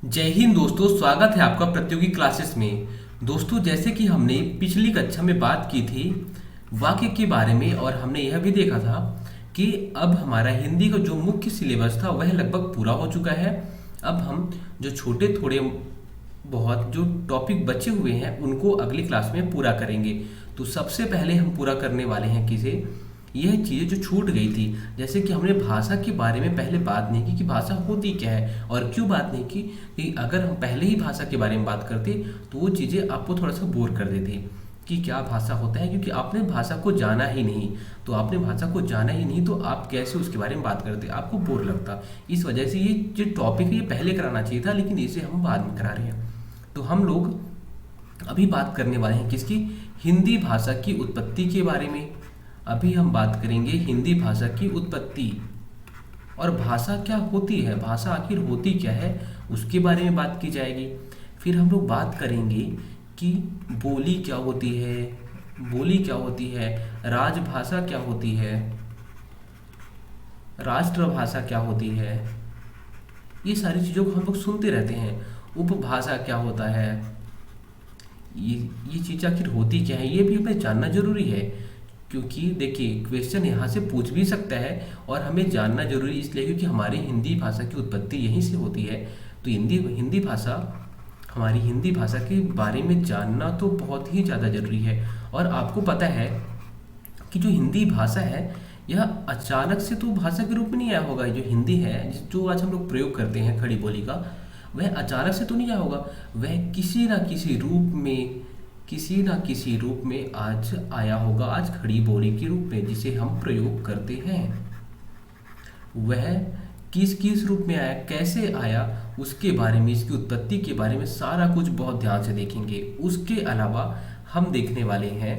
जय हिंद दोस्तों, स्वागत है आपका प्रतियोगी क्लासेस में। दोस्तों, जैसे कि हमने पिछली कक्षा में बात की थी वाक्य के बारे में, और हमने यह भी देखा था कि अब हमारा हिंदी का जो मुख्य सिलेबस था वह लगभग पूरा हो चुका है। अब हम जो छोटे थोड़े बहुत जो टॉपिक बचे हुए हैं उनको अगली क्लास में पूरा करेंगे। तो सबसे पहले हम पूरा करने वाले हैं किसे, यह चीज़ें जो छूट गई थी। जैसे कि हमने भाषा के बारे में पहले बात नहीं की कि भाषा होती क्या है, और क्यों बात नहीं की कि अगर हम पहले ही भाषा के बारे में बात करते तो वो चीज़ें आपको थोड़ा सा बोर कर देती कि क्या भाषा होता है, क्योंकि आपने भाषा को जाना ही नहीं। तो आपने भाषा को जाना ही नहीं तो आप कैसे उसके बारे में बात करते, आपको बोर लगता। इस वजह से ये जो टॉपिक है ये पहले कराना चाहिए था, लेकिन इसे हम बाद में करा रहे हैं। तो हम लोग अभी बात करने वाले हैं किसकी, हिंदी भाषा की उत्पत्ति के बारे में। अभी हम बात करेंगे हिंदी भाषा की उत्पत्ति और भाषा क्या होती है, भाषा आखिर होती क्या है, उसके बारे में बात की जाएगी। फिर हम लोग बात करेंगे कि बोली क्या होती है, बोली क्या होती है, राजभाषा क्या होती है, राष्ट्रभाषा क्या होती है। ये सारी चीज़ों को हम लोग सुनते रहते हैं। उपभाषा क्या होता है, ये ये चीज़ आखिर होती क्या है, ये भी हमें जानना जरूरी है। क्योंकि देखिए, क्वेश्चन यहाँ से पूछ भी सकता है और हमें जानना जरूरी इसलिए क्योंकि हमारी हिंदी भाषा की उत्पत्ति यहीं से होती है। तो हिंदी हिंदी भाषा हमारी हिंदी भाषा के बारे में जानना तो बहुत ही ज़्यादा जरूरी है। और आपको पता है कि जो हिंदी भाषा है यह अचानक से तो भाषा के रूप में नहीं आया होगा। जो हिंदी है जो आज हम लोग प्रयोग करते हैं खड़ी बोली का, वह अचानक से तो नहीं आया होगा। वह किसी ना किसी रूप में, किसी ना किसी रूप में आज आया होगा, आज खड़ी बोली के रूप में जिसे हम प्रयोग करते हैं। वह किस किस रूप में आया, कैसे आया, उसके बारे में, इसकी उत्पत्ति के बारे में सारा कुछ बहुत ध्यान से देखेंगे। उसके अलावा हम देखने वाले हैं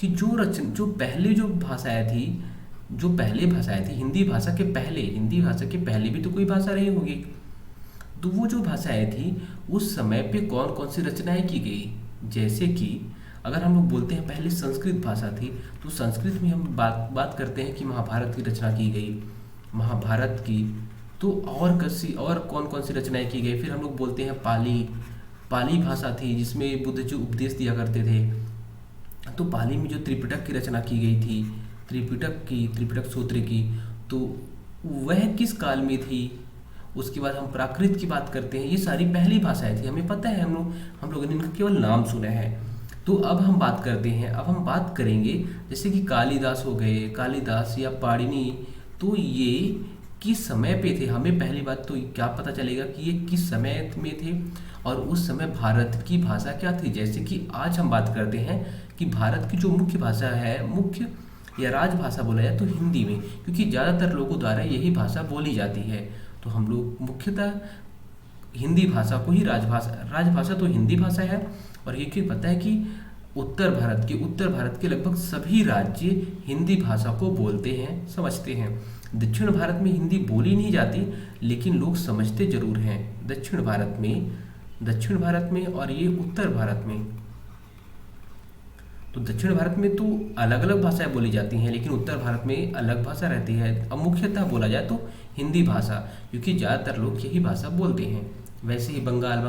कि जो पहले जो भाषाएं थी, जो पहले भाषाएं थी हिंदी भाषा के पहले, हिंदी भाषा के पहले भी तो कोई भाषा रही होगी। तो वो जो भाषाएं थी उस समय पे कौन कौन सी रचनाएं की गई। जैसे कि अगर हम लोग बोलते हैं पहले संस्कृत भाषा थी, तो संस्कृत में हम बात करते हैं कि महाभारत की रचना की गई, महाभारत की। तो और कैसी और कौन कौन सी रचनाएं की गई। फिर हम लोग बोलते हैं पाली, पाली भाषा थी जिसमें बुद्ध जो उपदेश दिया करते थे। तो पाली में जो त्रिपिटक की रचना की गई थी, त्रिपिटक सूत्र की, तो वह किस काल में थी। उसके बाद हम प्राकृत की बात करते हैं। ये सारी पहली भाषाएं थी, हमें पता है, हम लोगों ने इनका केवल नाम सुना है। तो अब हम बात करते हैं, अब हम बात करेंगे जैसे कि कालिदास हो गए, कालिदास या पाणिनि। तो ये किस समय पे थे, हमें पहली बात तो क्या पता चलेगा कि ये किस समय में थे और उस समय भारत की भाषा क्या थी। जैसे कि आज हम बात करते हैं कि भारत की जो मुख्य भाषा है, मुख्य या राजभाषा बोला जाए तो हिंदी में, क्योंकि ज़्यादातर लोगों द्वारा यही भाषा बोली जाती है। तो हम लोग मुख्यतः हिंदी भाषा को ही राजभाषा तो हिंदी भाषा है। और ये क्यों पता है कि उत्तर भारत के लगभग सभी राज्य हिंदी भाषा को बोलते हैं, समझते हैं। दक्षिण भारत में हिंदी बोली नहीं जाती लेकिन लोग समझते जरूर हैं। दक्षिण भारत में और ये उत्तर भारत में। तो दक्षिण भारत में तो अलग अलग भाषाएं बोली जाती हैं लेकिन उत्तर भारत में अलग भाषा रहती है। अब मुख्यतः बोला जाए तो हिंदी भाषा, क्योंकि ज़्यादातर लोग यही भाषा बोलते हैं। वैसे ही बंगाल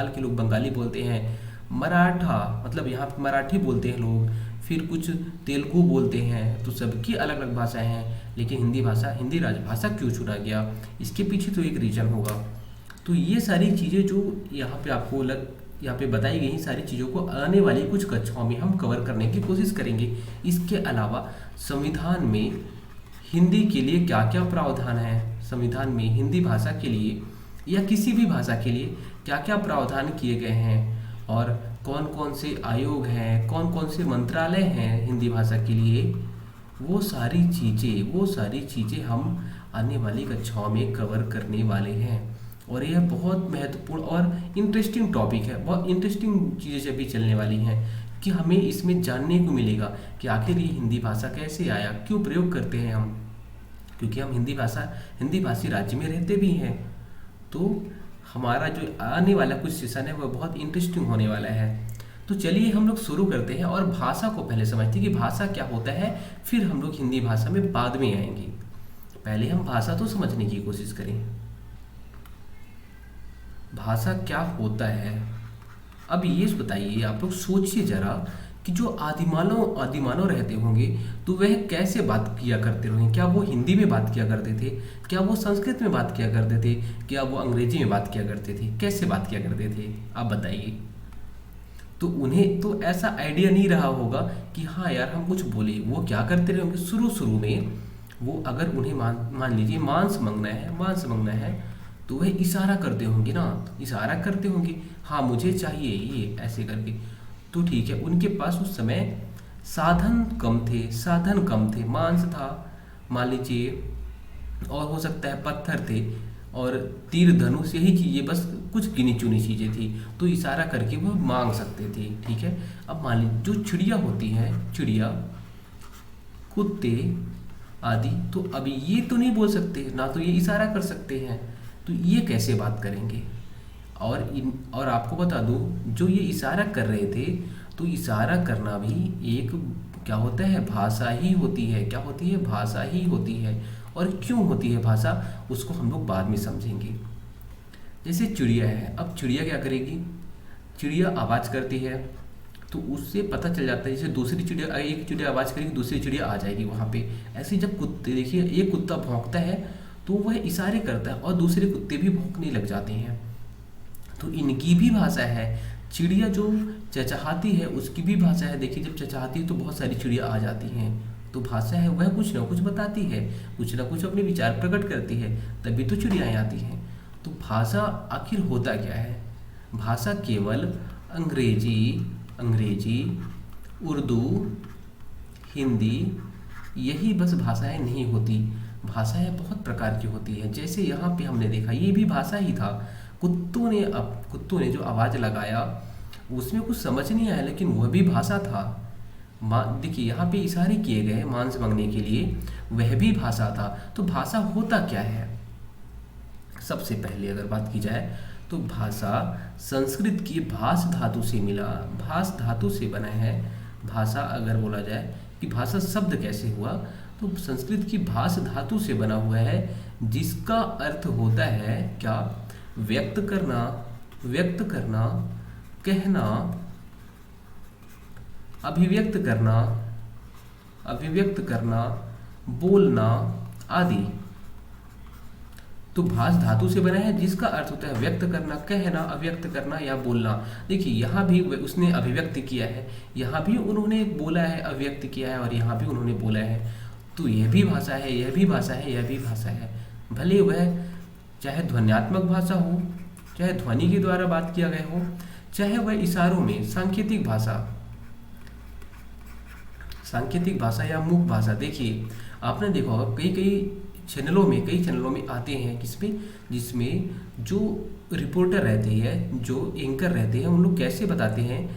के लोग बंगाली बोलते हैं। मराठा, मतलब यहाँ पे मराठी बोलते हैं लोग। फिर कुछ तेलुगु बोलते हैं। तो सबकी अलग अलग भाषाएं हैं, लेकिन हिंदी राजभाषा क्यों चुना गया, इसके पीछे तो एक रीजन होगा। तो ये सारी चीज़ें जो यहाँ पे बताई गई सारी चीज़ों को आने वाली कुछ कक्षाओं में हम कवर करने की कोशिश करेंगे। इसके अलावा संविधान में हिंदी के लिए क्या क्या प्रावधान है, संविधान में हिंदी भाषा के लिए या किसी भी भाषा के लिए क्या क्या प्रावधान किए गए हैं, और कौन कौन से आयोग हैं, कौन कौन से मंत्रालय हैं हिंदी भाषा के लिए, वो सारी चीज़ें हम आने वाली कक्षाओं में कवर करने वाले हैं। और यह बहुत महत्वपूर्ण और इंटरेस्टिंग टॉपिक है, बहुत इंटरेस्टिंग चीज़ें जब भी चलने वाली हैं कि हमें इसमें जानने को मिलेगा कि आखिर ये हिंदी भाषा कैसे आया, क्यों प्रयोग करते हैं हम, क्योंकि हम हिंदी भाषी राज्य में रहते भी हैं। तो हमारा जो आने वाला कुछ सेशन है वह बहुत इंटरेस्टिंग होने वाला है। तो चलिए हम लोग शुरू करते हैं और भाषा को पहले समझते हैं कि भाषा क्या होता है, फिर हम लोग हिंदी भाषा में बाद में आएंगे। पहले हम भाषा तो समझने की कोशिश करें। भाषा क्या होता है। अब ये बताइए, आप लोग सोचिए जरा कि जो आदिमानव रहते होंगे तो वह कैसे बात किया करते होंगे। क्या वो हिंदी में बात किया करते थे, क्या वो संस्कृत में बात किया करते थे, क्या वो अंग्रेजी में बात किया करते थे, कैसे बात किया करते थे, आप बताइए। तो उन्हें तो ऐसा आइडिया नहीं रहा होगा कि हाँ यार हम कुछ बोले। वो क्या करते रहे होंगे शुरू शुरू में, वो अगर उन्हें मान लीजिए मांस मंगना है तो वह इशारा करते होंगे ना, इशारा करते होंगे, हाँ मुझे चाहिए ये, ऐसे करके। तो ठीक है, उनके पास उस समय साधन कम थे, मांस था मान लीजिए, और हो सकता है पत्थर थे और तीर धनुष, यही चीज़ें, बस कुछ गिनी चुनी चीज़ें थी, तो इशारा करके वो मांग सकते थे। ठीक है, अब मान लीजिए जो चिड़िया होती है, चिड़िया, कुत्ते आदि, तो अभी ये तो नहीं बोल सकते ना, तो ये इशारा कर सकते हैं, तो ये कैसे बात करेंगे। और आपको बता दूं, जो ये इशारा कर रहे थे, तो इशारा करना भी एक क्या होता है, भाषा ही होती है। क्या होती है, भाषा ही होती है। और क्यों होती है भाषा, उसको हम लोग बाद में समझेंगे। जैसे चिड़िया है, अब चिड़िया क्या करेगी, चिड़िया आवाज़ करती है तो उससे पता चल जाता है, जैसे दूसरी चिड़िया, एक चिड़िया आवाज़ करेगी दूसरी चिड़िया आ जाएगी वहाँ पे। ऐसे जब कुत्ते, देखिए एक कुत्ता भौंकता है तो वह इशारे करता है और दूसरे कुत्ते भी भौंकने लग जाते हैं, तो इनकी भी भाषा है। चिड़िया जो चहचहाती है उसकी भी भाषा है। देखिए जब चहचहाती है तो बहुत सारी चिड़िया आ जाती हैं, तो भाषा है, वह कुछ ना कुछ बताती है, कुछ ना कुछ अपने विचार प्रकट करती है, तभी तो चिड़ियाएँ आती हैं। तो भाषा आखिर होता क्या है, भाषा केवल अंग्रेजी, उर्दू, हिंदी, यही बस भाषाएं नहीं होती। भाषाएं बहुत प्रकार की होती है। जैसे यहाँ पे हमने देखा, ये भी भाषा ही था। कुत्तों ने जो आवाज़ लगाया उसमें कुछ समझ नहीं आया, लेकिन वह भी भाषा था। देखिए यहाँ पे इशारे किए गए मांस मांगने के लिए, वह भी भाषा था। तो भाषा होता क्या है, सबसे पहले अगर बात की जाए तो भाषा संस्कृत की भाष धातु से मिला, भाष धातु से बना है। भाषा अगर बोला जाए कि भाषा शब्द कैसे हुआ, तो संस्कृत की भाष धातु से बना हुआ है, जिसका अर्थ होता है क्या, व्यक्त करना, कहना, अभिव्यक्त करना, बोलना आदि। तो भाष धातु से बना है जिसका अर्थ होता है व्यक्त करना, कहना, अव्यक्त करना या बोलना। देखिए यहाँ भी उसने अभिव्यक्त किया है, यहाँ भी उन्होंने बोला है, अव्यक्त किया है, और यहाँ भी उन्होंने बोला है। तो यह भी भाषा है, यह भी भाषा है, यह भी भाषा है। भले वह चाहे ध्वन्यात्मक भाषा हो, चाहे ध्वनि के द्वारा बात किया गया हो, चाहे वह इशारों में सांकेतिक भाषा या मूक भाषा। देखिए आपने देखा होगा कई चैनलों में आते हैं जिसमें जो रिपोर्टर रहते हैं, जो एंकर रहते हैं, उन लोग कैसे बताते हैं,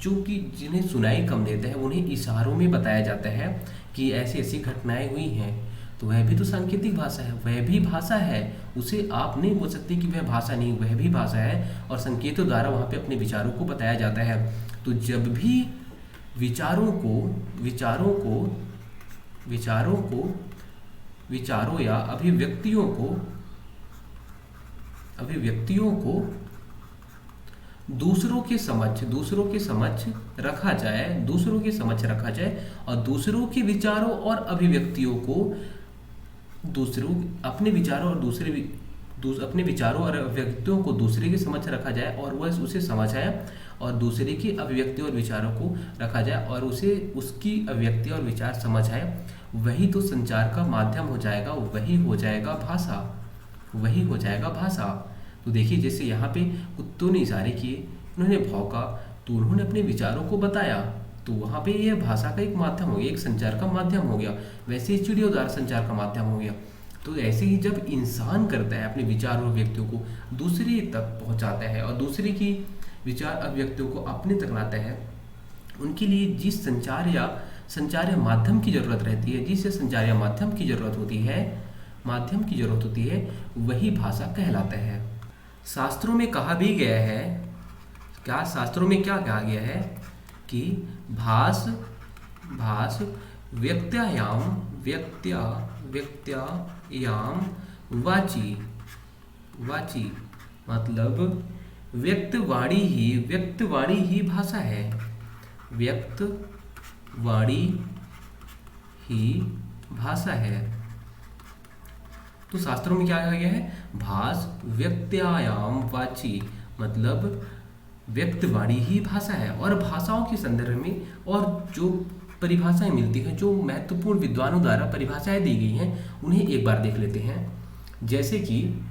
जो कि जिन्हें सुनाई कम देता है उन्हें इशारों में बताया जाता है कि ऐसी ऐसी घटनाएं हुई हैं। तो वह भी तो सांकेतिक भाषा है, वह भी भाषा है। उसे आप नहीं बोल सकते कि वह भाषा नहीं, वह भी भाषा है, और संकेतों द्वारा वहाँ पे अपने विचारों को बताया जाता है। तो जब भी विचारों या अभिव्यक्तियों को दूसरों के समक्ष रखा जाए और दूसरों के विचारों और अभिव्यक्तियों को अपने विचारों और अभिव्यक्तियों को दूसरे के समक्ष रखा जाए और वह उसे समझाए, और दूसरे की अभिव्यक्ति और विचारों को रखा जाए और उसे उसकी अभिव्यक्ति और विचार समझ आए, वही तो संचार का माध्यम हो जाएगा, वही हो जाएगा भाषा। तो देखिए जैसे यहाँ पे कुत्तों ने इशारे किए, उन्होंने भौंका, तो उन्होंने अपने विचारों को बताया, तो वहाँ पे यह भाषा का एक माध्यम हो गया, एक संचार का माध्यम हो गया। वैसे ही चिड़ियों द्वारा संचार का माध्यम हो गया। तो ऐसे ही जब इंसान करता है, अपने विचार और व्यक्तियों को दूसरे तक पहुँचाता है और दूसरे की विचार अभिव्यक्तियों को अपने तक लाता है, उनके लिए जिस संचार या माध्यम की जरूरत रहती है, जिस संचार या माध्यम की जरूरत होती है, वही भाषा कहलाता है। शास्त्रों में कहा भी गया है, शास्त्रों में क्या कहा गया है कि भाष व्यक्त्यायाम वाची मतलब व्यक्तवाणी ही भाषा है। व्यक्तवाणी ही भाषा है। तो शास्त्रों में क्या कहा गया है? भाष व्यक्त्यायाम वाची, मतलब व्यक्तवाणी ही भाषा है। और भाषाओं के संदर्भ में और जो परिभाषाएं मिलती हैं, जो महत्वपूर्ण विद्वानों द्वारा परिभाषाएं दी गई हैं, उन्हें एक बार देख लेते हैं। जैसे कि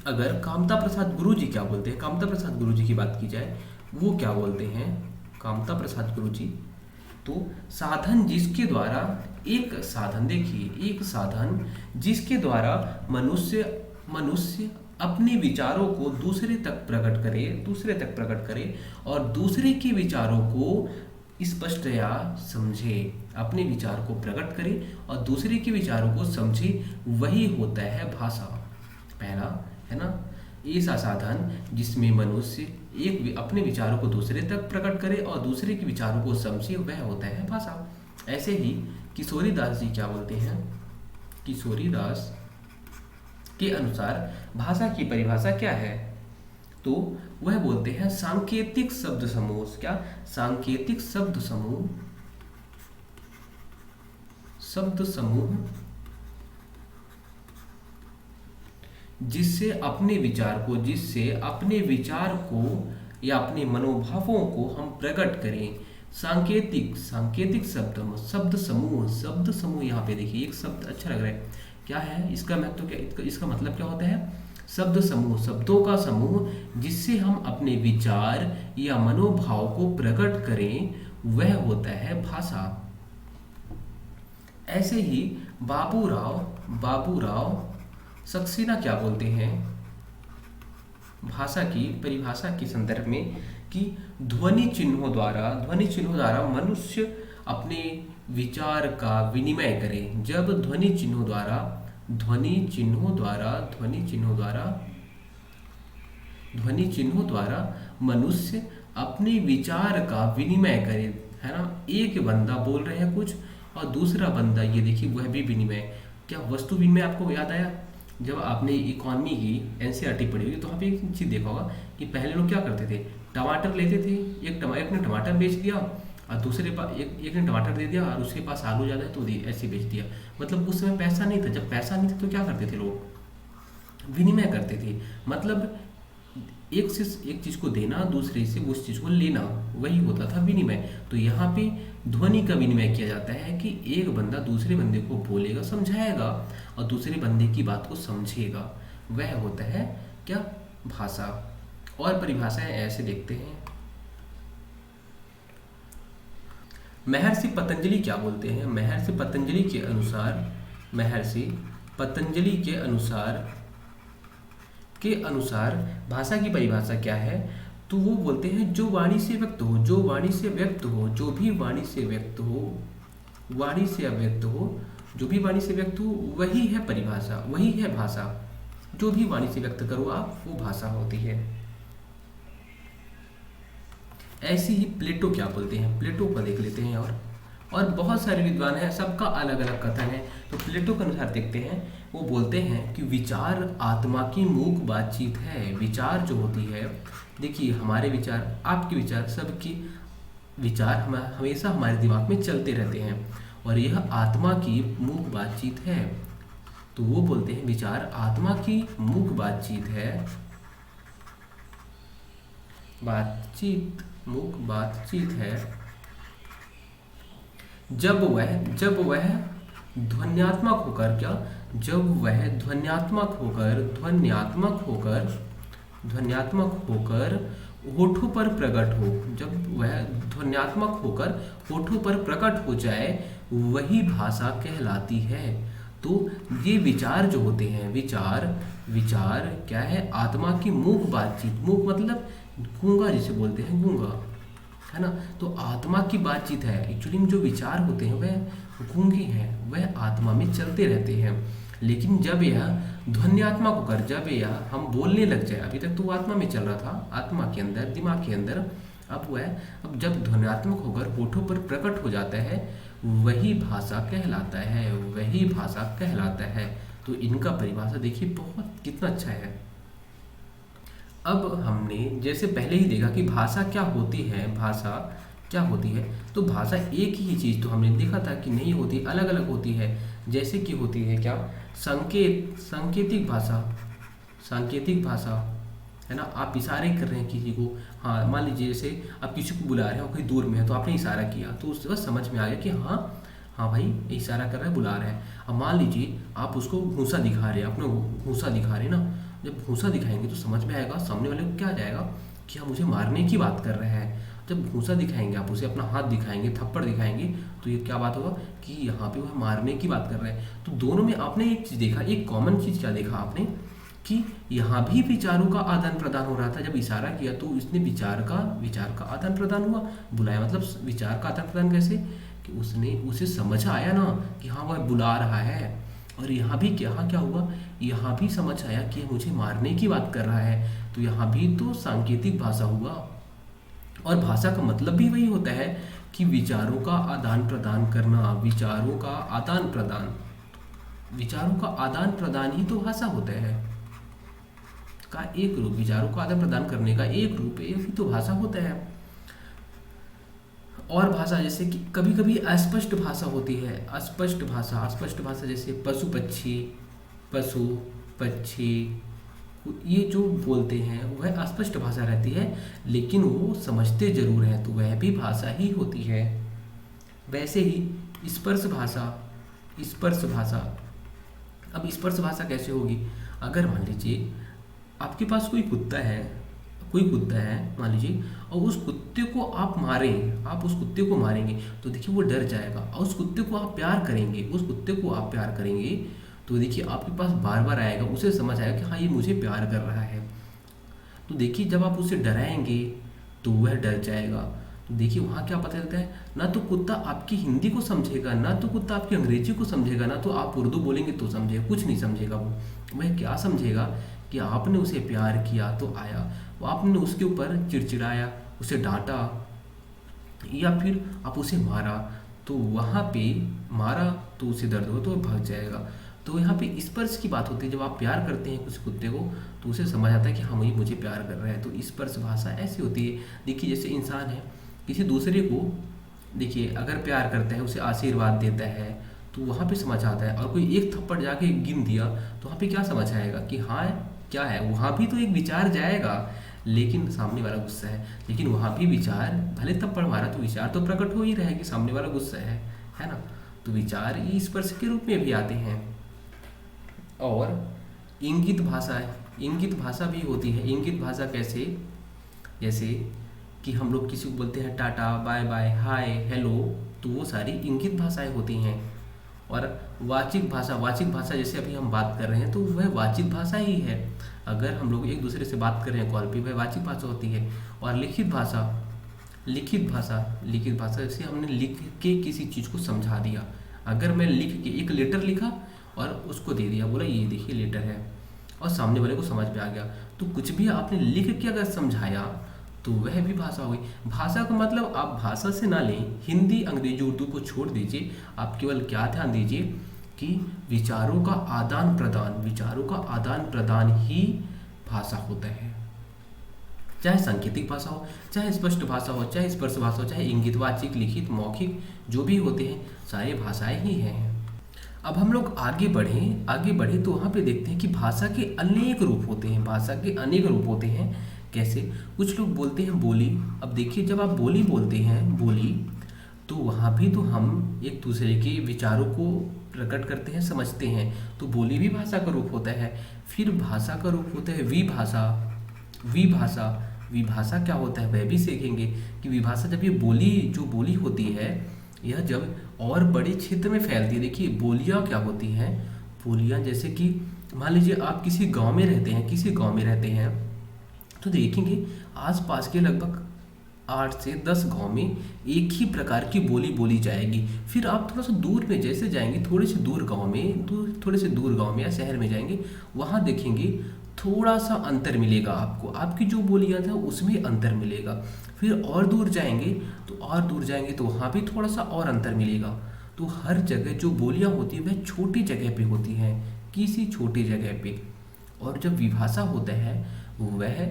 अगर कामता प्रसाद गुरु जी क्या बोलते हैं, कामता प्रसाद गुरु जी की बात की जाए, वो क्या बोलते हैं कामता प्रसाद गुरु जी? तो साधन जिसके द्वारा, एक साधन देखिए, एक साधन जिसके द्वारा मनुष्य अपने विचारों को दूसरे तक प्रकट करे और दूसरे के विचारों को स्पष्टतया समझे, अपने विचार को प्रकट करे और दूसरे के विचारों को समझे, वही होता है भाषा। पहला है ना, ऐसा साधन जिसमें मनुष्य अपने विचारों को दूसरे तक प्रकट करे और दूसरे के विचारों को समझे, वह होता है भाषा। ऐसे ही किशोरीदास जी क्या बोलते हैं? किशोरीदास के अनुसार भाषा की परिभाषा क्या है? तो वह बोलते हैं सांकेतिक शब्द समूह। क्या? सांकेतिक शब्द समूह जिससे अपने विचार को या अपने मनोभावों को हम प्रकट करें। सांकेतिक शब्द समूह यहाँ पे देखिए, एक शब्द अच्छा लग रहा है, क्या है इसका महत्व, क्या इसका मतलब क्या होता है? शब्द समूह, शब्दों का समूह जिससे हम अपने विचार या मनोभाव को प्रकट करें, वह होता है भाषा। ऐसे ही बाबूराव सक्सेना क्या बोलते हैं भाषा की परिभाषा के संदर्भ में? कि ध्वनि चिन्हों द्वारा मनुष्य अपने विचार का विनिमय करे। जब ध्वनि चिन्हों द्वारा मनुष्य अपने विचार का विनिमय करे, है ना, एक बंदा बोल रहे हैं कुछ और दूसरा बंदा, ये देखिए वह भी विनिमय। क्या वस्तु विनिमय आपको याद आया? जब आपने इकोनॉमी की एनसीईआरटी पढ़ी हुई तो वहाँ पे एक चीज़ देखा होगा कि पहले लोग क्या करते थे, टमाटर लेते थे, एक ने टमाटर बेच दिया और दूसरे पास एक ने टमाटर दे दिया और उसके पास आलू ज़्यादा है तो ऐसे बेच दिया। मतलब उस समय पैसा नहीं था, जब पैसा नहीं था तो क्या करते थे लोग? विनिमय करते थे। मतलब एक से एक चीज़ को देना, दूसरे से उस चीज़ को लेना, वही होता था विनिमय। तो यहाँ पे ध्वनि का विनिमय किया जाता है कि एक बंदा दूसरे बंदे को बोलेगा, समझाएगा और दूसरे बंदे की बात को समझेगा, वह होता है क्या? भाषा। और परिभाषाएं ऐसे देखते हैं। महर्षि पतंजलि क्या बोलते हैं? महर्षि पतंजलि के अनुसार भाषा की परिभाषा क्या है? तो वो बोलते हैं जो वाणी से व्यक्त हो, जो भी वाणी से व्यक्त हो, जो भी वाणी से व्यक्त हो, वही है परिभाषा, वही है भाषा। जो भी वाणी से व्यक्त करो आप, वो भाषा होती है। ऐसे ही प्लेटो क्या बोलते हैं? प्लेटो को देख लेते हैं। और बहुत सारे विद्वान हैं, सबका अलग अलग कथन है। तो प्लेटो के अनुसार देखते हैं, वो बोलते हैं कि विचार आत्मा की मूक बातचीत है। विचार जो होती है, देखिए हमारे विचार, आपके विचार, सबकी विचार हमेशा हमारे दिमाग में चलते रहते हैं और यह आत्मा की मूक बातचीत है। तो वो बोलते हैं विचार आत्मा की मूक बातचीत है, मूक बातचीत है। जब वह ध्वन्यात्मक होकर, क्या? जब वह ध्वन्यात्मक होकर होठों पर प्रकट हो, जब वह ध्वन्यात्मक होकर होठों पर प्रकट हो जाए, वही भाषा कहलाती है। तो ये विचार जो होते हैं, विचार क्या है? आत्मा की मूक बातचीत। मूक मतलब गूंगा, जिसे बोलते हैं गूंगा, है ना। तो आत्मा की बातचीत है। एक्चुअली में जो विचार होते हैं वह गूंगे हैं, वह आत्मा में चलते रहते हैं। लेकिन जब यह ध्वन्यात्मक होकर, जब यह हम बोलने लग जाए, अभी तक तो आत्मा में चल रहा था, आत्मा के अंदर, दिमाग के अंदर, अब जब ध्वन्यात्मक होकर होठों पर प्रकट हो जाता है, वही भाषा कहलाता है, वही भाषा कहलाता है। तो इनका परिभाषा देखिए बहुत कितना अच्छा है। अब हमने जैसे पहले ही देखा कि भाषा क्या होती है, भाषा क्या होती है। तो भाषा एक ही चीज़ तो हमने देखा था कि नहीं होती, अलग अलग होती है। जैसे कि होती है क्या, सांकेतिक भाषा, सांकेतिक भाषा, है ना। आप इशारे कर रहे हैं किसी को, हाँ मान लीजिए जैसे आप किसी को बुला रहे हो, कोई दूर में है तो आपने इशारा किया तो उससे बस समझ में आ गया कि हाँ हाँ भाई इशारा कर रहा है, बुला रहा है। अब मान लीजिए आप उसको घूंसा दिखा रहे हैं, अपने घूंसा दिखा रहे हैं ना, जब घूंसा दिखाएंगे तो समझ में आएगा सामने वाले को, क्या आ जाएगा कि हाँ मुझे मारने की बात कर रहे हैं। जब घूंसा दिखाएंगे आप उसे, अपना हाथ दिखाएंगे, थप्पड़ दिखाएंगे, तो ये क्या बात होगा कि यहाँ पे वह मारने की बात कर रहे हैं। तो दोनों में आपने एक चीज़ देखा, एक कॉमन चीज़ क्या देखा आपने कि यहाँ भी विचारों का आदान प्रदान हो रहा था। जब इशारा किया तो इसने विचार का आदान प्रदान हुआ। बुलाया मतलब विचार का आदान प्रदान कैसे कि उसने उसे समझ आया ना कि हाँ वह बुला रहा है। और यहाँ भी क्या हुआ, यहाँ भी समझ आया कि मुझे मारने की बात कर रहा है। तो यहाँ भी तो सांकेतिक भाषा हुआ। और भाषा का मतलब भी वही होता है कि विचारों का आदान प्रदान करना, विचारों का आदान प्रदान ही तो भाषा होता है का एक रूप। विचारों का आदान प्रदान करने का एक रूप, एक ही तो भाषा होता है। और भाषा जैसे कि कभी कभी अस्पष्ट भाषा होती है, अस्पष्ट भाषा जैसे पशु पक्षी ये जो बोलते हैं वह अस्पष्ट भाषा रहती है, लेकिन वो समझते जरूर हैं, तो वह भी भाषा ही होती है। वैसे ही स्पर्श भाषा। अब स्पर्श भाषा कैसे होगी, अगर मान लीजिए आपके पास कोई कुत्ता है मान लीजिए, और उस कुत्ते को आप उसमारेंगे तो देखिए वो डर जाएगा। और उस कुत्ते को आप प्यार करेंगे तो देखिए आपके पास बार बार आएगा, उसे समझ आएगा कि हाँ ये मुझे प्यार कर रहा है। तो देखिए जब आप उसे डराएंगे तो वह डर जाएगा। तो देखिए वहाँ क्या पता चलता है, ना तो कुत्ता आपकी हिंदी को समझेगा, ना तो कुत्ता आपकी अंग्रेजी को समझेगा, ना तो आप उर्दू बोलेंगे तो समझेगा, कुछ नहीं समझेगा। वह क्या समझेगा कि आपने उसे प्यार किया तो आया, वो आपने उसके ऊपर चिड़चिड़ाया, उसे डांटा, या फिर आप उसे मारा, तो वहाँ पे मारा तो उसे दर्द हो तो वो भाग जाएगा। तो यहाँ पे स्पर्श की बात होती है, जब आप प्यार करते हैं कुछ कुत्ते को तो उसे समझ आता है कि हाँ मुझे प्यार कर रहा है। तो स्पर्श भाषा ऐसी होती है। देखिए जैसे इंसान है, किसी दूसरे को देखिए अगर प्यार करता है, उसे आशीर्वाद देता है तो वहाँ पे समझ आता है। और कोई एक थप्पड़ जाके गिन दिया तो वहाँ पे क्या समझ आएगा कि हाँ क्या है, वहाँ भी तो एक विचार जाएगा, लेकिन सामने वाला गुस्सा है। लेकिन वहाँ भी विचार, भले थप्पड़ मारा तो विचार तो प्रकट हो ही रहा है कि सामने वाला गुस्सा है ना। तो विचार ये स्पर्श के रूप में भी आते हैं। और इंगित भाषा भी होती है। इंगित भाषा कैसे, जैसे कि हम लोग किसी को बोलते हैं टाटा, बाय बाय, हाय, हेलो, तो वो सारी इंगित भाषाएं होती हैं। और वाचिक भाषा जैसे अभी हम बात कर रहे हैं तो वह वाचिक भाषा ही है। अगर हम लोग एक दूसरे से बात कर रहे हैं कॉल पे, वह वाचिक भाषा होती है। और लिखित भाषा जैसे हमने लिख के किसी चीज़ को समझा दिया। अगर मैं लिख के एक लेटर लिखा और उसको दे दिया, बोला ये देखिए लेटर है, और सामने वाले को समझ में आ गया, तो कुछ भी आपने लिख के अगर समझाया तो वह भी भाषा हुई। भाषा का मतलब आप भाषा से ना लें, हिंदी अंग्रेजी उर्दू को छोड़ दीजिए। आप केवल क्या ध्यान दीजिए कि विचारों का आदान प्रदान ही भाषा होता है। चाहे सांकेतिक भाषा हो, चाहे स्पष्ट भाषा हो, चाहे स्पर्श भाषा हो, चाहे इंगित, वाचिक, लिखित, मौखिक, जो भी होते हैं सारे भाषाएं ही हैं। अब हम लोग आगे बढ़े तो वहाँ पे देखते हैं कि भाषा के अनेक रूप होते हैं। कैसे, कुछ लोग बोलते हैं बोली। अब देखिए जब आप बोली बोलते हैं तो वहाँ भी तो हम एक दूसरे के विचारों को प्रकट करते हैं, समझते हैं, तो बोली भी भाषा का रूप होता है। फिर भाषा का रूप होता है विभाषा क्या होता है वह भी सीखेंगे कि विभाषा, जब ये बोली होती है, यह जब और बड़े क्षेत्र में फैलती है। देखिए बोलियाँ क्या होती हैं, बोलियाँ जैसे कि मान लीजिए आप किसी गांव में रहते हैं तो देखेंगे आसपास के लगभग 8 से 10 गांव में एक ही प्रकार की बोली बोली जाएगी। फिर आप थोड़ा सा दूर में जैसे जाएंगे, थोड़े से दूर गांव में या शहर में जाएंगे, वहाँ देखेंगे थोड़ा सा अंतर मिलेगा आपको, आपकी जो बोलियाँ था उसमें अंतर मिलेगा। फिर और दूर जाएंगे तो वहाँ भी थोड़ा सा और अंतर मिलेगा। तो हर जगह जो बोलियाँ होती हैं वह छोटी जगह पे होती हैं, किसी छोटी जगह पे। और जब विभाषा होता है वह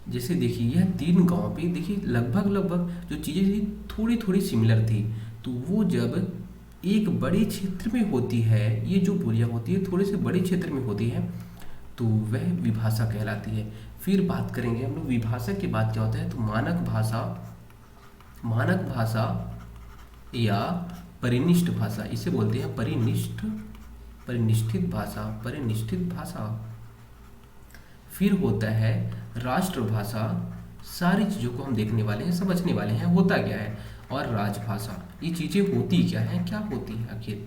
जैसे देखिए यह 3 गाँव पे देखिए लगभग लगभग जो चीज़ें थी थोड़ी थोड़ी सिमिलर थी। तो वो जब एक बड़े क्षेत्र में होती है, ये जो बोलियां होती है थोड़े से बड़े क्षेत्र में होती है, तो वह विभाषा कहलाती है। फिर बात करेंगे हम लोग विभाषा के बाद क्या होता है, तो मानक भाषा या परिनिष्ठ भाषा, इसे बोलते हैं परिनिष्ठित भाषा। फिर होता है राष्ट्रभाषा। सारी चीज़ों को हम देखने वाले हैं, समझने वाले हैं होता क्या है। और राजभाषा, ये चीज़ें होती क्या है, क्या होती है आखिर।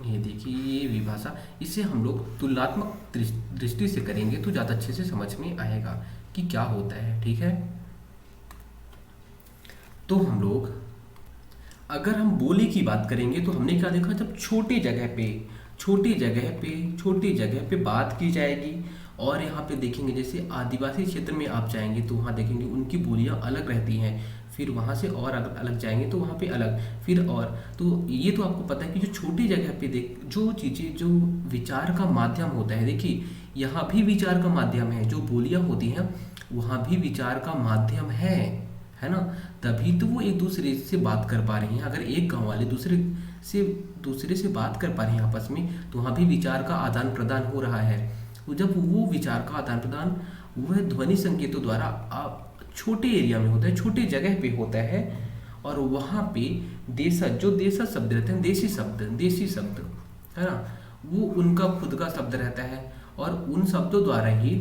ये देखिए ये विभाषा, इसे हम लोग तुलनात्मक दृष्टि से करेंगे तो ज़्यादा अच्छे से समझ में आएगा कि क्या होता है। ठीक है, तो हम लोग अगर हम बोली की बात करेंगे तो हमने क्या देखा, जब छोटी जगह पे बात की जाएगी। और यहाँ पे देखेंगे जैसे आदिवासी क्षेत्र में आप जाएंगे तो वहाँ देखेंगे उनकी बोलियाँ अलग रहती हैं। फिर वहाँ से और अलग जाएंगे तो वहाँ पे अलग, फिर और। तो ये तो आपको पता है कि जो छोटी जगह पे जो चीज़ें जो विचार का माध्यम होता है, देखिए यहाँ भी विचार का माध्यम है, जो बोलियाँ होती हैं वहाँ भी विचार का माध्यम है ना। तभी तो वो एक दूसरे से बात कर पा रही हैं। अगर एक गांव वाले दूसरे से बात कर पा रहे हैं आपस में, तो वहाँ भी विचार का आदान प्रदान हो रहा है। तो जब वो विचार का आदान प्रदान वह ध्वनि संकेतों द्वारा छोटे एरिया में होता है, छोटे जगह पे होता है, और वहाँ पे देशज शब्द रहते हैं, देसी शब्द है ना, वो उनका खुद का शब्द रहता है। और उन शब्दों द्वारा ही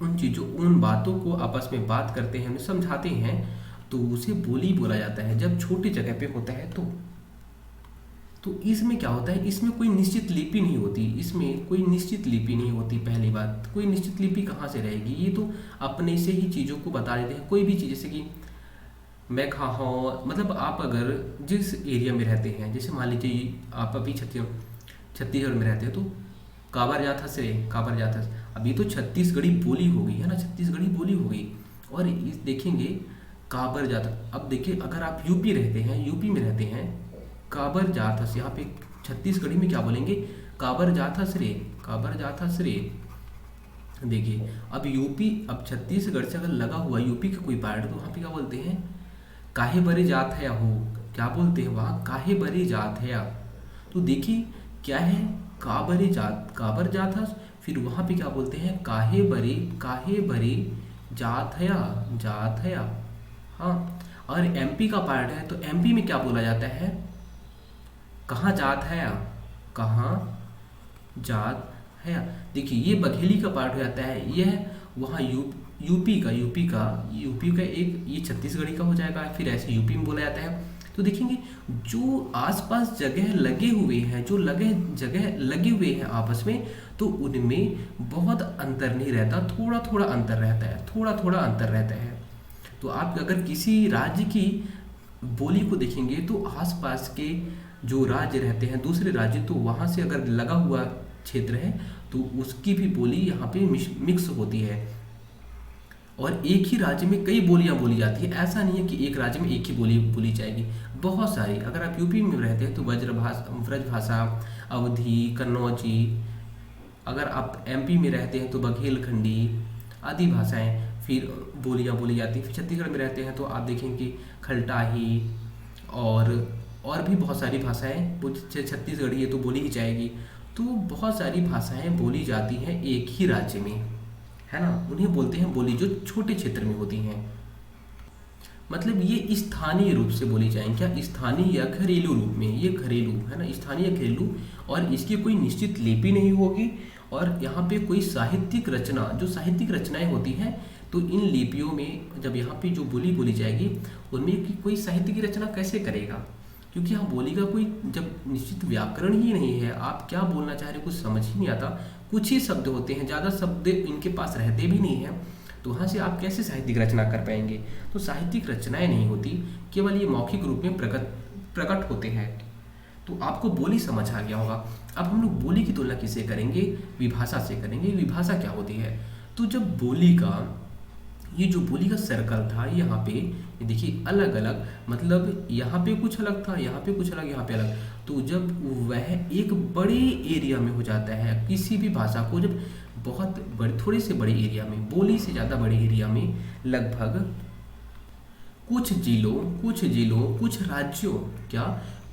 उन बातों को आपस में बात करते हैं, उन्हें समझाते हैं, तो उसे बोली बोला जाता है जब छोटी जगह पे होता है। तो इसमें क्या होता है, इसमें कोई निश्चित लिपि नहीं होती। पहली बात, कोई निश्चित लिपि कहाँ से रहेगी, ये तो अपने से ही चीज़ों को बता देते हैं। कोई भी चीज़, जैसे कि मैं खा हूँ, मतलब आप अगर जिस एरिया में रहते हैं, जैसे मान लीजिए आप अभी छत्तीसगढ़ में रहते हैं, तो काबर जाथा, अभी तो छत्तीसगढ़ी बोली हो गई है ना, छत्तीसगढ़ी बोली हो गई। और इस देखेंगे काबर जाथा। अब देखिए अगर आप यूपी में रहते हैं, काबर जाथस, यहाँ पे छत्तीसगढ़ी में क्या बोलेंगे, काबर जाथस रे। देखिए अब छत्तीसगढ़ से अगर लगा हुआ यूपी का कोई पार्ट, तो वहाँ पे क्या बोलते हैं, काहे बरे जात है हो, क्या बोलते हैं वहाँ, काहे बरे जात है। तो देखिए क्या है, काबर जाथस, फिर वहाँ पे क्या बोलते हैं, काहे बरे जात है। हाँ, और एमपी का पार्ट है, तो एमपी में क्या बोला जाता है, कहाँ जात है। देखिए ये बघेली का पार्ट हो जाता है, यह वहाँ यूपी का एक, ये छत्तीसगढ़ी का हो जाएगा, फिर ऐसे यूपी में बोला जाता है। तो देखेंगे जो आसपास जगह लगे हुए हैं, आपस में, तो उनमें बहुत अंतर नहीं रहता, थोड़ा थोड़ा अंतर रहता है। तो आप अगर किसी राज्य की बोली को देखेंगे तो आसपास के जो राज्य रहते हैं, दूसरे राज्य, तो वहाँ से अगर लगा हुआ क्षेत्र है तो उसकी भी बोली यहाँ पे मिक्स होती है। और एक ही राज्य में कई बोलियाँ बोली जाती है, ऐसा नहीं है कि एक राज्य में एक ही बोली बोली जाएगी, बहुत सारी। अगर आप यूपी में रहते हैं तो ब्रजभाषा, अवधी, कन्नौजी। अगर आप एमपी में रहते हैं तो बघेलखंडी आदि भाषाएं फिर बोलियाँ बोली जाती हैं। फिर छत्तीसगढ़ में रहते हैं तो आप देखेंगे खलटाही और भी बहुत सारी भाषाएं, छत्तीसगढ़ी है तो बोली ही जाएगी। तो बहुत सारी भाषाएं बोली जाती हैं एक ही राज्य में, है ना, उन्हें बोलते हैं बोली, जो छोटे क्षेत्र में होती हैं। मतलब ये स्थानीय रूप से बोली जाएंगी, क्या स्थानीय या घरेलू रूप में, ये घरेलू है ना, स्थानीय घरेलू, और इसकी कोई निश्चित लिपि नहीं होगी। और यहाँ पे कोई साहित्यिक रचनाएं होती हैं, तो इन लिपियों में जब यहाँ पे जो बोली बोली जाएगी, उनमें की कोई साहित्य की रचना कैसे करेगा, क्योंकि यहाँ बोली का कोई जब निश्चित व्याकरण ही नहीं है, आप क्या बोलना चाह रहे कुछ समझ ही नहीं आता, कुछ ही शब्द होते हैं, ज़्यादा शब्द इनके पास रहते भी नहीं हैं, तो वहाँ से आप कैसे साहित्यिक रचना कर पाएंगे। तो साहित्यिक रचनाएं नहीं होती, केवल ये मौखिक रूप में प्रकट होते हैं। तो आपको बोली समझ आ गया होगा। अब हम लोग बोली की तुलना किससे करेंगे, विभाषा से करेंगे। विभाषा क्या होती है, तो जब बोली का सर्कल था, यहाँ पे ये देखिए अलग अलग, मतलब यहाँ पे कुछ अलग था, यहाँ पे कुछ अलग, यहाँ पे अलग। तो जब वह एक बड़े एरिया में हो जाता है, किसी भी भाषा को जब बहुत बड़े, थोड़े से बड़े एरिया में, बोली से ज़्यादा बड़े एरिया में, लगभग कुछ राज्यों, क्या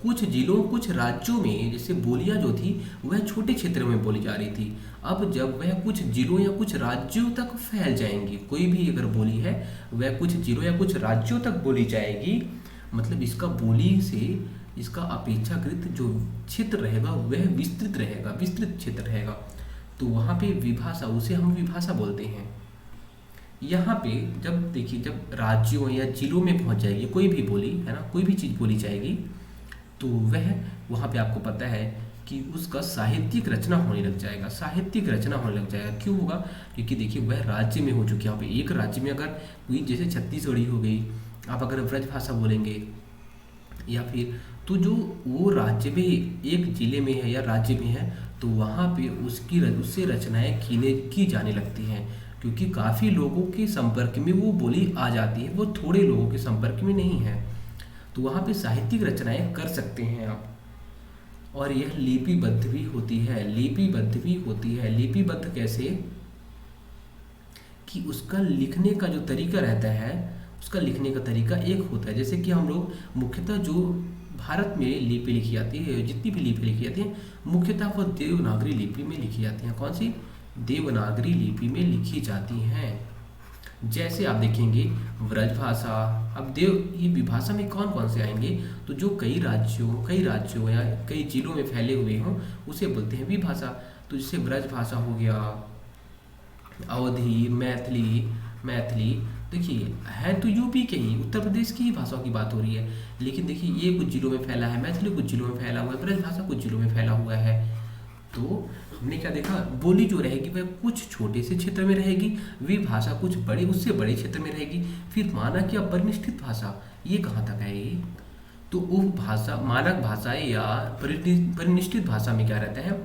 कुछ जिलों कुछ राज्यों में जैसे बोलियां जो थी वह छोटे क्षेत्र में बोली जा रही थी। अब जब वह कुछ जिलों या कुछ राज्यों तक फैल जाएंगी, कोई भी अगर बोली है वह कुछ जिलों या कुछ राज्यों तक बोली जाएगी, मतलब इसका बोली से इसका अपेक्षाकृत जो क्षेत्र रहेगा वह विस्तृत रहेगा, विस्तृत क्षेत्र रहेगा। तो वहाँ पे विभाषा, उसे हम विभाषा बोलते हैं। यहाँ पे जब देखिए, जब राज्यों या जिलों में पहुँच जाएगी कोई भी बोली, है ना, कोई भी चीज़ बोली जाएगी, तो वह वहाँ पे आपको पता है कि उसका साहित्यिक रचना होने लग जाएगा, साहित्यिक रचना होने लग जाएगा। क्यों होगा? क्योंकि देखिए वह राज्य में हो चुकी है। यहाँ पे एक राज्य में अगर कोई, जैसे छत्तीसगढ़ी हो गई, आप अगर ब्रजभाषा बोलेंगे या फिर, तो जो वो राज्य में एक जिले में है या राज्य में है, तो वहाँ पे उससे रचनाएं की जाने लगती हैं, क्योंकि काफ़ी लोगों के संपर्क में वो बोली आ जाती है, वो थोड़े लोगों के संपर्क में नहीं है। तो वहाँ पे साहित्यिक रचनाएं कर सकते हैं आप। और यह लिपिबद्ध भी होती है, लिपिबद्ध भी होती है। लिपिबद्ध कैसे? कि उसका लिखने का जो तरीका रहता है, उसका लिखने का तरीका एक होता है। जैसे कि हम लोग मुख्यतः जो भारत में लिपि लिखी जाती है, जितनी भी लिपि लिखी जाती है, मुख्यतः वो देवनागरी लिपि में लिखी जाती हैं। कौन सी? देवनागरी लिपि में लिखी जाती हैं। जैसे आप देखेंगे ब्रजभाषा, अब ये विभाषा में कौन कौन से आएंगे? तो जो कई राज्यों या कई जिलों में फैले हुए हों उसे बोलते हैं विभाषा। तो जैसे ब्रजभाषा हो गया, अवधी, मैथिली देखिए है तो यूपी के ही, उत्तर प्रदेश की ही भाषाओं की बात हो रही है, लेकिन देखिए ये कुछ जिलों में फैला है, मैथिली कुछ जिलों में फैला हुआ है, ब्रजभाषा कुछ जिलों में फैला हुआ है। तो हमने क्या देखा? बोली जो रहेगी वह कुछ छोटे से क्षेत्र में रहेगी, विभाषा कुछ बड़े, उससे बड़े क्षेत्र में रहेगी। फिर मानक या परिनिष्ठित भाषा, ये कहाँ तक है ये? तो उपभाषा, मानक भाषाएं या परिनिष्ठित भाषा में क्या रहता है?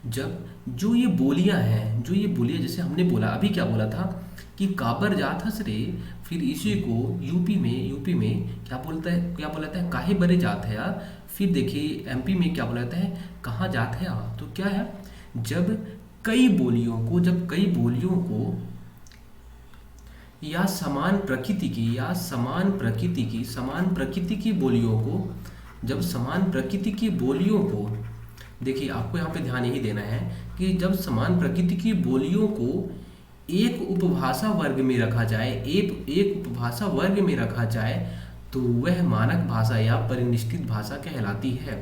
जब जो ये बोलियां हैं, जैसे हमने बोला, अभी क्या बोला था कि काबर जात हस रे, फिर इसी को यूपी में क्या बोलता है काहे बरे जात है यार। फिर देखिए एमपी में क्या बोला जाता है, कहाँ जात है यार। तो क्या है? जब कई बोलियों को या समान प्रकृति की बोलियों को, जब समान प्रकृति की बोलियों को, देखिए आपको यहाँ पे ध्यान यही देना है कि जब समान प्रकृति की बोलियों को एक उपभाषा वर्ग में रखा जाए, एक उपभाषा वर्ग में रखा जाए, तो वह मानक भाषा या परिनिष्ठित भाषा कहलाती है।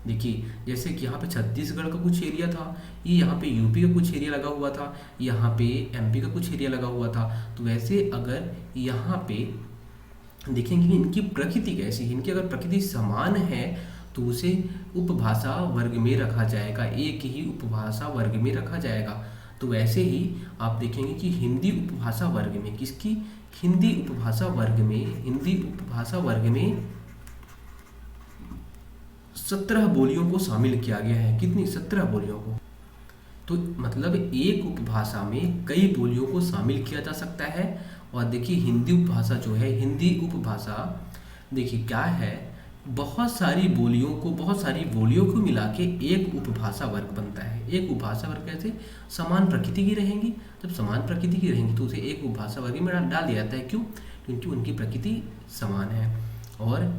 देखिए जैसे कि यहाँ पे छत्तीसगढ़ का कुछ एरिया था, ये यहाँ पे यूपी का कुछ एरिया लगा हुआ था, यहाँ पे एमपी का कुछ एरिया लगा हुआ था। तो वैसे अगर यहाँ पे देखेंगे कि इनकी प्रकृति कैसी है, इनकी अगर प्रकृति समान है तो उसे उपभाषा वर्ग में रखा जाएगा, एक ही उपभाषा वर्ग में रखा जाएगा। तो वैसे ही आप देखेंगे कि हिंदी उपभाषा वर्ग में, किसकी? हिंदी उपभाषा वर्ग में 17 बोलियों को शामिल किया गया है। कितनी? 17 बोलियों को। तो मतलब एक उपभाषा में कई बोलियों को शामिल किया जा सकता है। और देखिए हिंदी उपभाषा जो है, हिंदी उपभाषा देखिए क्या है, बहुत सारी बोलियों को मिला के एक उपभाषा वर्ग बनता है। एक उपभाषा वर्ग कैसे? समान प्रकृति की रहेंगी, जब समान प्रकृति की रहेंगी तो उसे एक उपभाषा वर्ग में डाल दिया जाता है। क्यों? क्योंकि उनकी प्रकृति समान है। और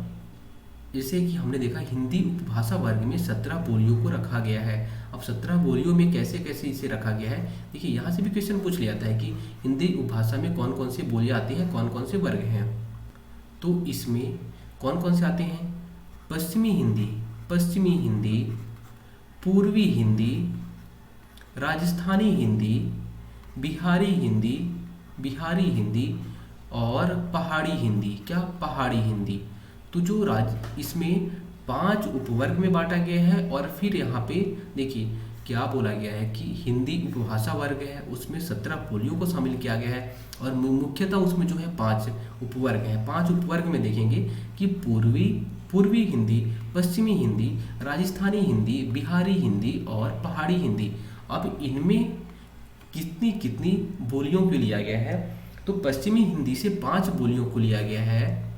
जैसे कि हमने देखा हिंदी उपभाषा वर्ग में 17 बोलियों को रखा गया है। अब 17 बोलियों में कैसे कैसे इसे रखा गया है, देखिए यहाँ से भी क्वेश्चन पूछ लिया जाता है कि हिंदी उपभाषा में कौन कौन सी बोलियाँ आती हैं, कौन कौन से वर्ग हैं। तो इसमें कौन कौन से आते हैं? पश्चिमी हिंदी, पूर्वी हिंदी, राजस्थानी हिंदी, बिहारी हिंदी और पहाड़ी हिंदी। क्या? पहाड़ी हिंदी। तो जो इसमें 5 उपवर्ग में बांटा गया है। और फिर यहाँ पे देखिए क्या बोला गया है कि हिंदी उपभाषा वर्ग है, उसमें 17 बोलियों को शामिल किया गया है। और मुख्यतः उसमें जो है 5 उपवर्ग हैं। 5 उपवर्ग में देखेंगे कि पूर्वी हिंदी, पश्चिमी हिंदी, राजस्थानी हिंदी, बिहारी हिंदी और पहाड़ी हिंदी। अब इनमें कितनी कितनी बोलियों को लिया गया है? तो पश्चिमी हिंदी से 5 बोलियों को लिया गया है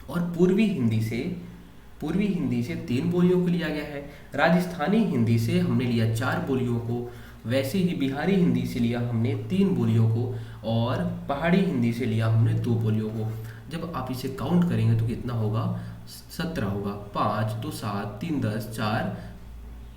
और पूर्वी हिंदी से 3 बोलियों को लिया गया है। राजस्थानी हिंदी से हमने लिया 4 बोलियों को, वैसे ही बिहारी हिंदी से लिया हमने 3 बोलियों को, और पहाड़ी हिंदी से लिया हमने 2 बोलियों को। जब आप इसे काउंट करेंगे तो कितना होगा, 17 होगा। 5 2 7 3 10 4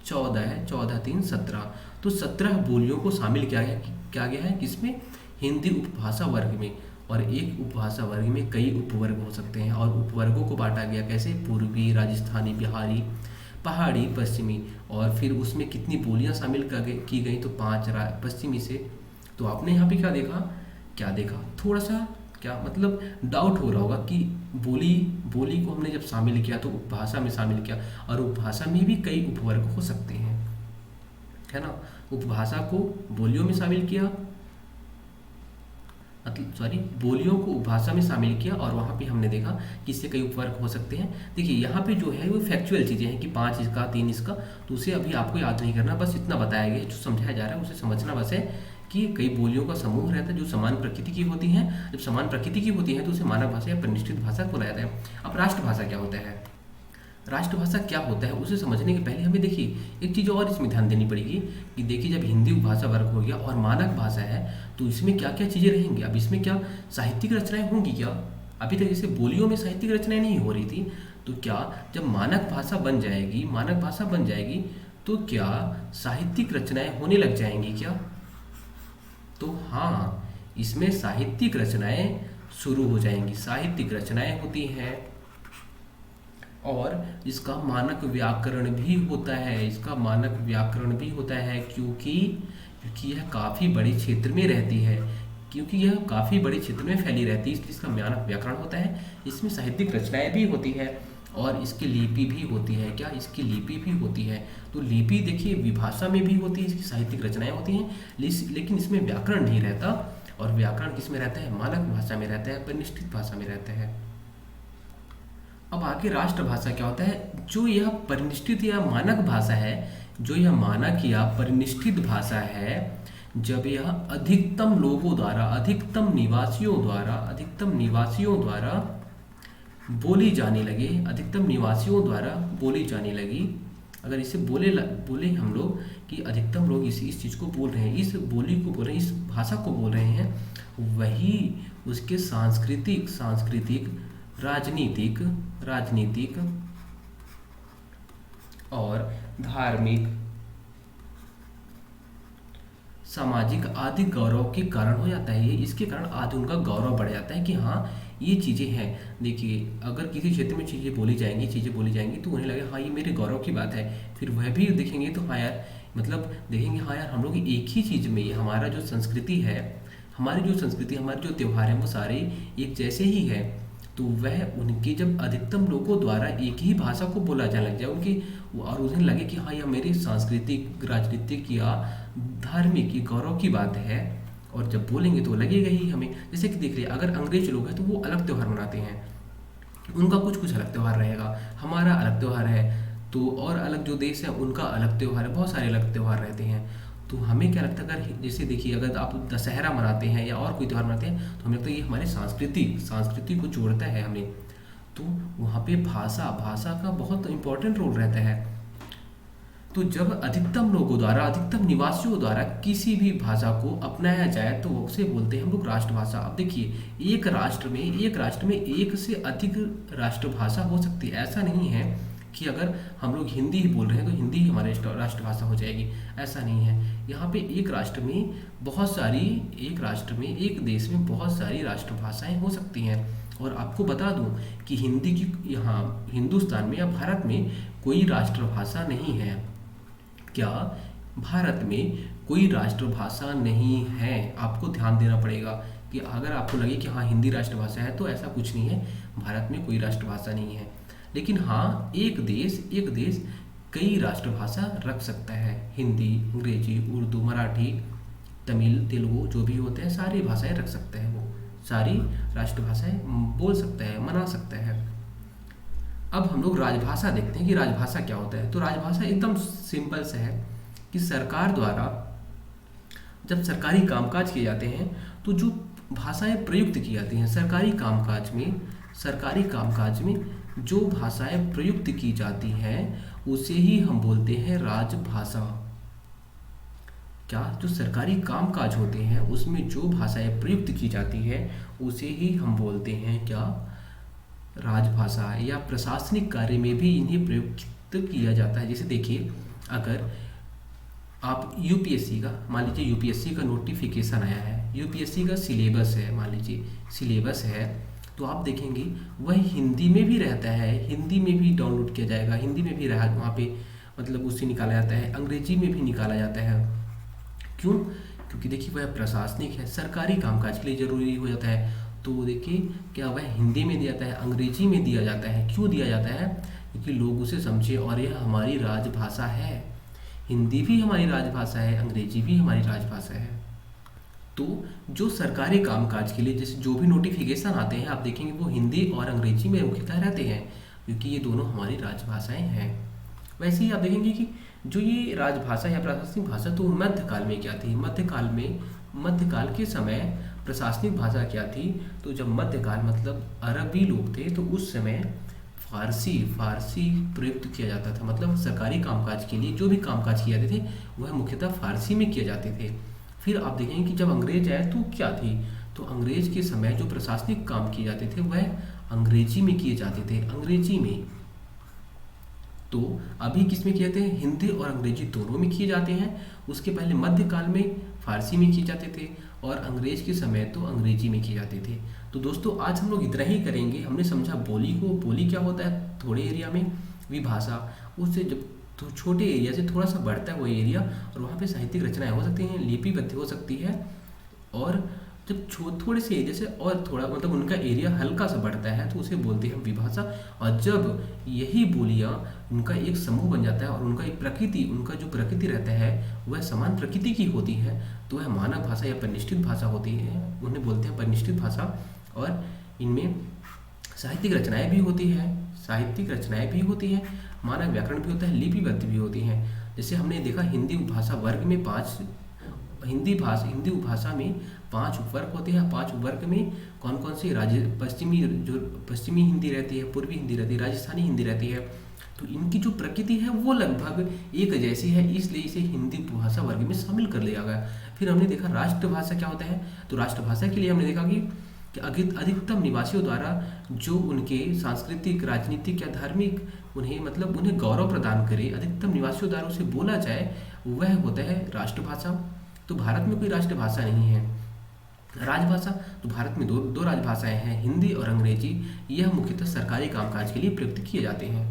14 है, 14 3 17। तो 17 बोलियों को शामिल किया गया है किसमें, हिंदी उपभाषा वर्ग में। और एक उपभाषा वर्ग में कई उपवर्ग हो सकते हैं, और उपवर्गों को बांटा गया कैसे, पूर्वी, राजस्थानी, बिहारी, पहाड़ी, पश्चिमी। और फिर उसमें कितनी बोलियां शामिल की गई, तो 5 पश्चिमी से। तो आपने यहाँ पे क्या देखा, थोड़ा सा क्या मतलब डाउट हो रहा होगा कि बोली को हमने जब शामिल किया तो उपभाषा में शामिल किया, और उपभाषा में भी कई उपवर्ग हो सकते हैं, है ना। उपभाषा को बोलियों में शामिल किया, बोलियों को उपभाषा में शामिल किया, और वहाँ पे हमने देखा कि इससे कई उपवर्ग हो सकते हैं। देखिए यहाँ पे जो है वो फैक्चुअल चीज़ें हैं कि 5 इसका 3 इसका, तो उसे अभी आपको याद नहीं करना, बस इतना बताया गया है, जो समझाया जा रहा है उसे समझना बस है कि कई बोलियों का समूह रहता है जो समान प्रकृति की होती हैं। जब समान प्रकृति की होती हैं तो उसे मानक भाषा या परिनिष्ठित भाषा बोला जाता है। अब राष्ट्रभाषा क्या होता है, राष्ट्रभाषा क्या होता है उसे समझने के पहले हमें देखिए एक चीज़ और इसमें ध्यान देनी पड़ेगी कि देखिए जब हिंदी उपभाषा वर्ग हो गया और मानक भाषा है तो इसमें क्या क्या चीज़ें रहेंगी। अब इसमें क्या साहित्यिक रचनाएं होंगी क्या, अभी तक जैसे बोलियों में साहित्यिक रचनाएं नहीं हो रही थी, तो क्या जब मानक भाषा बन जाएगी तो क्या साहित्यिक रचनाएं होने लग जाएंगी क्या, तो हाँ इसमें साहित्यिक रचनाएं शुरू हो जाएंगी। साहित्यिक रचनाएं होती हैं और इसका मानक व्याकरण भी होता है, क्योंकि यह काफ़ी बड़े क्षेत्र में रहती है, फैली रहती है, इसलिए इसका मानक व्याकरण होता है। इसमें साहित्यिक रचनाएं भी होती है और इसकी लिपि भी होती है। क्या इसकी लिपि भी होती है, तो लिपि देखिए विभाषा में भी होती है, इसकी साहित्यिक रचनाएं होती हैं, लेकिन इसमें व्याकरण नहीं रहता। और व्याकरण किस में रहता है, मानक भाषा में रहता है, परिनिष्ठित भाषा में रहता है। अब आगे राष्ट्रभाषा क्या होता है, जो यह परिनिष्ठित या मानक भाषा है, जो यह मानक या परिनिष्ठित भाषा है, जब यह अधिकतम लोगों द्वारा, अधिकतम निवासियों द्वारा बोली जाने लगी, अगर इसे बोले हम लोग कि अधिकतम लोग इस चीज़ को बोल रहे हैं, इस बोली को बोल रहे हैं, इस भाषा को बोल रहे हैं, वही उसके सांस्कृतिक, राजनीतिक और धार्मिक, सामाजिक आदि गौरव के कारण हो जाता है। ये इसके कारण आदि उनका गौरव बढ़ जाता है कि हाँ ये चीज़ें हैं। देखिए अगर किसी क्षेत्र में चीज़ें बोली जाएंगी तो उन्हें लगे हाँ ये मेरे गौरव की बात है, फिर वह भी देखेंगे तो हाँ यार मतलब देखेंगे हाँ यार हम लोग एक ही चीज़ में, हमारा जो संस्कृति है, हमारे जो त्यौहार हैं वो सारे एक जैसे ही है, तो वह उनके जब अधिकतम लोगों द्वारा एक ही भाषा को बोला जाने लग जाए और उन्हें लगे कि हाँ यह मेरी सांस्कृतिक, राजनीतिक या धार्मिक की गौरव की बात है, और जब बोलेंगे तो लगेगा ही हमें। जैसे कि देखिए अगर अंग्रेज लोग हैं तो वो अलग त्यौहार मनाते हैं, उनका कुछ अलग त्यौहार रहेगा, हमारा अलग त्यौहार है, तो और अलग जो देश है उनका अलग त्यौहार है, बहुत सारे अलग त्यौहार रहते हैं। तो हमें क्या लगता है अगर जैसे देखिए अगर आप दशहरा मनाते हैं या और कोई त्यौहार मनाते हैं तो हमें लगता है ये हमारे संस्कृति को जोड़ता है हमें, तो वहाँ पे भाषा का बहुत इंपॉर्टेंट रोल रहता है। तो जब अधिकतम लोगों द्वारा, अधिकतम निवासियों द्वारा किसी भी भाषा को अपनाया जाए तो उसे बोलते हैं हम लोग राष्ट्रभाषा। अब देखिए एक राष्ट्र में एक से अधिक राष्ट्रभाषा हो सकती है, ऐसा नहीं है कि अगर हम लोग हिंदी ही बोल रहे हैं तो हिंदी ही हमारी राष्ट्रभाषा हो जाएगी, ऐसा नहीं है। यहाँ पे एक देश में बहुत सारी राष्ट्रभाषाएं हो सकती हैं। और आपको बता दूं कि हिंदी की यहाँ हिंदुस्तान में या भारत में कोई राष्ट्रभाषा नहीं है। क्या भारत में कोई राष्ट्रभाषा नहीं है, आपको ध्यान देना पड़ेगा कि अगर आपको लगे कि हाँ हिंदी राष्ट्रभाषा है तो ऐसा कुछ नहीं है, भारत में कोई राष्ट्रभाषा नहीं है। लेकिन हाँ एक देश कई राष्ट्रभाषा रख सकता है, हिंदी, अंग्रेजी, उर्दू, मराठी, तमिल, तेलुगु जो भी होते हैं सारी भाषाएं रख सकता है, वो सारी राष्ट्रभाषाएं बोल सकता है, मना सकता है। अब हम लोग राजभाषा देखते हैं कि राजभाषा क्या होता है। तो राजभाषा एकदम सिंपल से है कि सरकार द्वारा जब सरकारी कामकाज किए जाते हैं तो जो भाषाएं प्रयुक्त की जाती हैं सरकारी कामकाज में जो भाषाएं प्रयुक्त की जाती हैं उसे ही हम बोलते हैं राजभाषा। क्या जो सरकारी कामकाज होते हैं उसमें जो भाषाएं प्रयुक्त की जाती है उसे ही हम बोलते हैं क्या, राजभाषा। या प्रशासनिक कार्य में भी इन्हें प्रयुक्त किया जाता है। जैसे देखिए, अगर आप यूपीएससी का मान लीजिए, यूपीएससी का नोटिफिकेशन आया है, यूपीएससी का सिलेबस है, मान लीजिए सिलेबस है, तो आप देखेंगे वह हिंदी में भी रहता है, हिंदी में भी डाउनलोड किया जाएगा, हिंदी में भी रहा वहाँ पे मतलब उससे निकाला जाता है, अंग्रेजी में भी निकाला जाता है। क्यों? क्योंकि देखिए वह प्रशासनिक है, सरकारी कामकाज के लिए ज़रूरी हो जाता है। तो देखिए क्या वह हिंदी में दिया जाता है, अंग्रेजी में दिया जाता है। क्यों दिया जाता है? क्योंकि लोग उसे समझे और यह हमारी राजभाषा है। हिंदी भी हमारी राजभाषा है, अंग्रेजी भी हमारी राजभाषा है। तो जो सरकारी कामकाज के लिए जैसे जो भी नोटिफिकेशन आते हैं, आप देखेंगे वो हिंदी और अंग्रेजी में मुख्यतः रहते हैं, क्योंकि ये दोनों हमारी राजभाषाएं हैं। वैसे ही आप देखेंगे कि जो ये राजभाषा या प्रशासनिक भाषा, तो मध्यकाल में क्या थी? मध्यकाल के समय प्रशासनिक भाषा क्या थी? तो जब मध्यकाल मतलब अरबी लोग थे, तो उस समय फारसी प्रयुक्त किया जाता था। मतलब सरकारी कामकाज के लिए जो भी कामकाज किए जाते थे वह मुख्यतः फारसी में किए जाते थे। फिर आप देखेंगे कि जब अंग्रेज आए तो क्या थी? तो अंग्रेज के समय जो प्रशासनिक काम किए जाते थे वह अंग्रेजी में किए जाते थे, अंग्रेजी में। तो अभी किस में किए जाते हैं? हिंदी और अंग्रेजी दोनों में किए जाते हैं। उसके पहले मध्यकाल में फारसी में किए जाते थे और अंग्रेज के समय तो अंग्रेजी में किए जाते थे। तो दोस्तों आज हम लोग इतना ही करेंगे। हमने समझा बोली को, बोली क्या होता है थोड़े एरिया में, विभाषा उससे जब तो छोटे एरिया से थोड़ा सा बढ़ता है वो एरिया, और वहाँ पे साहित्यिक रचनाएं हो सकती हैं, लिपिबद्ध हो सकती है। और जब थोड़े से एरिया से और थोड़ा मतलब उनका एरिया हल्का सा बढ़ता है तो उसे बोलते हैं विभाषा। और जब यही बोलियाँ उनका एक समूह बन जाता है और उनका एक प्रकृति, उनका जो प्रकृति रहता है वह समान प्रकृति की होती है, तो वह मानक भाषा या परिनिष्ठित भाषा होती है, उन्हें बोलते हैं परिनिष्ठित भाषा। और इनमें साहित्यिक रचनाएं भी होती है, मानक व्याकरण भी होता है, लिपिबद्ध भी होती हैं। जैसे हमने देखा हिंदी भाषा वर्ग में हिंदी भाषा में 5 उपवर्ग होते हैं। 5 उपवर्ग में कौन कौन सी? पश्चिमी हिंदी रहती है, पूर्वी हिंदी रहती है, राजस्थानी हिंदी रहती है। तो इनकी जो प्रकृति है वो लगभग एक जैसी है, इसलिए इसे हिंदी भाषा वर्ग में शामिल कर लिया गया। फिर हमने देखा राष्ट्रभाषा क्या होता है। तो राष्ट्रभाषा के लिए हमने देखा कि अधिकतम निवासियों द्वारा जो उनके सांस्कृतिक, राजनीतिक या धार्मिक उन्हें गौरव प्रदान करे, अधिकतम निवासियों द्वारा उसे बोला जाए, वह होता है राष्ट्रभाषा। तो भारत में कोई राष्ट्रभाषा नहीं है। राजभाषा, तो भारत में दो राजभाषाएं हैं, हिंदी और अंग्रेजी। यह मुख्यतः सरकारी कामकाज के लिए प्रयुक्त किए जाते हैं।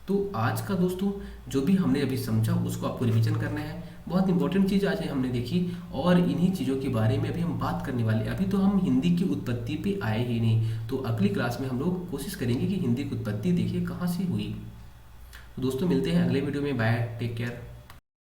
तो आज का दोस्तों जो भी हमने अभी समझा उसको आपको रिवीजन करना है। बहुत इंपॉर्टेंट चीज़ आज हमने देखी और इन्हीं चीज़ों के बारे में अभी हम बात करने वाले हैं। अभी तो हम हिंदी की उत्पत्ति पे आए ही नहीं, तो अगली क्लास में हम लोग कोशिश करेंगे कि हिंदी की उत्पत्ति देखिए कहाँ से हुई। तो दोस्तों मिलते हैं अगले वीडियो में। Bye, take care.